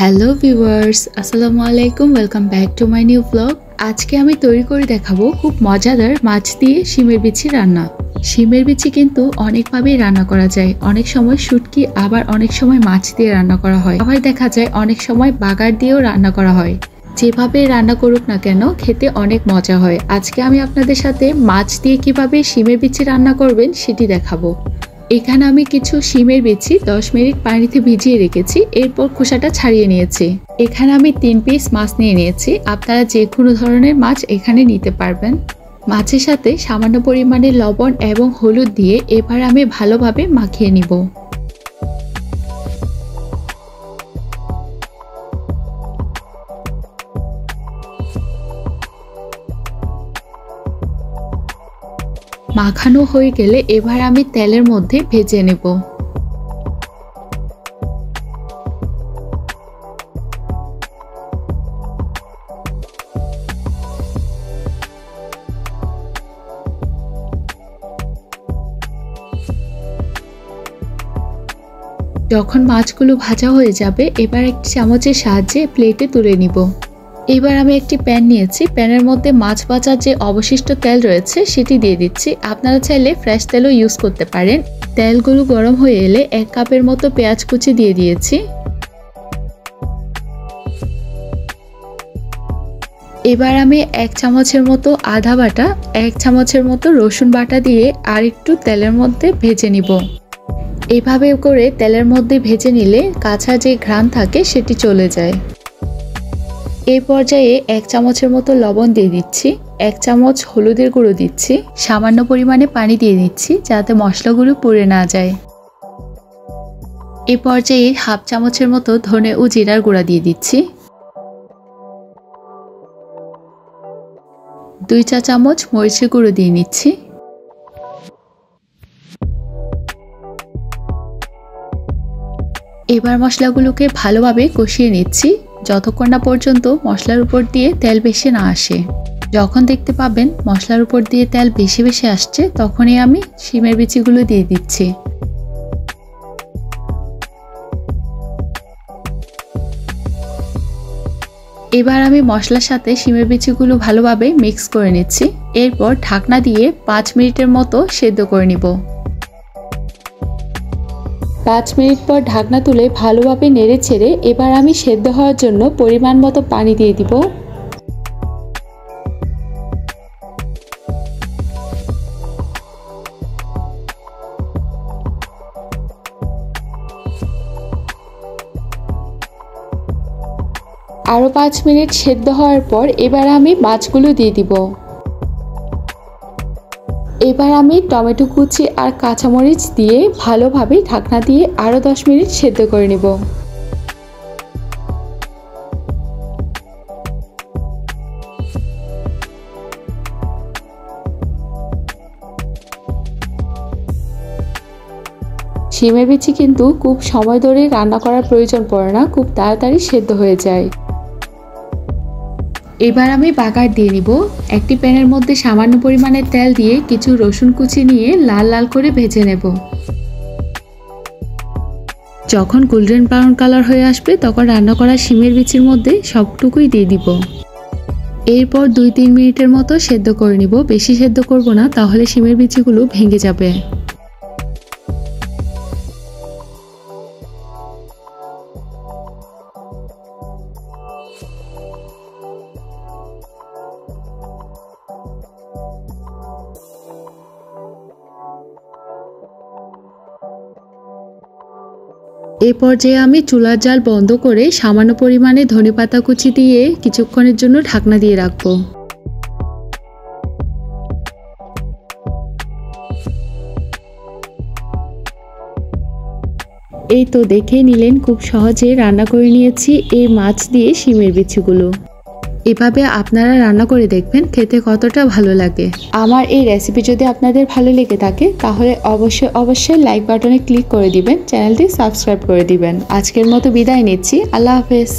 Hello viewers, আসসালামু আলাইকুম। Welcome back to my new blog. আজকে আমি তৈরি করে দেখাবো খুব মজাদার মাছ দিয়ে শিমের বিচি রান্না। শিমের বিচি কিন্তু অনেকভাবেই রান্না করা যায়। অনেক সময় শুটকি, আবার অনেক সময় মাছ দিয়ে রান্না করা হয়। আবার দেখা যায় অনেক সময় বাগার দিয়েও রান্না করা হয়। যেভাবে রান্না করুক না কেন, খেতে অনেক মজা হয়। আজকে আমি আপনাদের সাথে মাছ দিয়ে কিভাবে শিমের বিচি রান্না করবেন সেটি দেখাবো। এখানে আমি কিছু শিমের বিচি 10 মিনিট পানিতে ভিজিয়ে রেখেছি, এরপর খোসাটা ছাড়িয়ে নিয়েছি। এখানে আমি 3 পিস মাছ নিয়ে নিয়েছি। আপনারা যে কোনো ধরনের মাছ এখানে নিতে পারবেন। মাছের সাথে সামান্য পরিমাণে লবণ এবং হলুদ দিয়ে এবার আমি ভালোভাবে মাখিয়ে নিব। মাখানো হয়ে গেলে এবার আমি তেলের মধ্যে ভেজে নেব। যখন মাছগুলো ভাজা হয়ে যাবে, এবার একটি চামচের সাহায্যে প্লেটে তুলে নিব। এবার আমি একটি প্যান নিয়েছি, প্যানের মধ্যে মাছ ভাজার যে অবশিষ্ট তেল রয়েছে সেটি দিয়ে দিচ্ছি। আপনারা চাইলে ফ্রেশ তেলও ইউজ করতে পারেন। তেলগুলো গরম হয়ে এলে 1 কাপের মতো পেঁয়াজ কুচি দিয়ে দিয়েছি। এবার আমি 1 চামচের মতো আদা বাটা, 1 চামচের মতো রসুন বাটা দিয়ে আর একটু তেলের মধ্যে ভেজে নিব। এভাবে করে তেলের মধ্যে ভেজে নিলে কাঁচা যে ঘ্রাণ থাকে সেটি চলে যায়। এই পর্যায়ে 1 চামচের মতো লবণ দিয়ে দিচ্ছি, 1 চামচ হলুদের গুঁড়ো দিচ্ছি, সামান্য পরিমাণে পানি দিয়ে দিচ্ছি যাতে মশলাগুলো পুড়ে না যায়। এই পর্যায়ে 1/2 চামচের মতো ধনে ও জিরার গুঁড়া দিয়ে দিচ্ছি, 2 চা চামচ মরিচের গুঁড়ো দিয়ে নিচ্ছি। এবার মশলাগুলোকে ভালোভাবে কষিয়ে নিচ্ছি যতক্ষণ না পর্যন্ত মশলার উপর দিয়ে তেল বেশি না আসে। যখন দেখতে পাবেন মশলার উপর দিয়ে তেল বেশি বেশি আসছে, তখনই আমি শিমের বিচিগুলো দিয়ে দিচ্ছি। এবার আমি মশলার সাথে শিমের বিচিগুলো ভালোভাবে মিক্স করে নিচ্ছি। এরপর ঢাকনা দিয়ে 5 মিনিটের মতো সেদ্ধ করে নিব। 5 মিনিট পর ঢাকনা তুলে ভালোভাবে নেড়ে ছেড়ে এবার আমি সেদ্ধ হওয়ার জন্য পরিমাণ মতো পানি দিয়ে দিব। আরও 5 মিনিট সেদ্ধ হওয়ার পর এবার আমি মাছগুলো দিয়ে দিব। এবার আমি টমেটো কুচি আর কাঁচামরিচ দিয়ে ভালোভাবে ঢাকনা দিয়ে আরও 10 মিনিট সেদ্ধ করে নেব। শিমের বিচি কিন্তু খুব সময় ধরে রান্না করার প্রয়োজন পড়ে না, খুব তাড়াতাড়ি সেদ্ধ হয়ে যায়। এবার আমি বাগার দিয়ে নিব। একটি প্যানের মধ্যে সামান্য পরিমাণে তেল দিয়ে কিছু রসুন কুচি নিয়ে লাল লাল করে ভেজে নেব। যখন গোল্ডেন ব্রাউন কালার হয়ে আসবে তখন রান্না করা শিমের বিচির মধ্যে সবটুকুই দিয়ে দিব। এরপর 2-3 মিনিটের মতো সেদ্ধ করে নিব। বেশি সেদ্ধ করব না, তাহলে শিমের বিচিগুলো ভেঙে যাবে। এই পর্যায়ে আমি চুলার জাল বন্ধ করে সামান্য পরিমাণে ধনেপাতা কুচি দিয়ে কিছুক্ষণের জন্য ঢাকনা দিয়ে রাখবো। এই তো দেখে নিলেন, খুব সহজে রান্না করে নিয়েছি এই মাছ দিয়ে শিমের বিচিগুলো। এভাবে আপনারা রান্না করে দেখবেন খেতে কতটা ভালো লাগে। আমার এই রেসিপি যদি আপনাদের ভালো লেগে থাকে তাহলে অবশ্যই লাইক বাটনে ক্লিক করে দিবেন, চ্যানেলটি সাবস্ক্রাইব করে দিবেন। আজকের মতো বিদায় নিচ্ছি। আল্লাহ হাফেজ।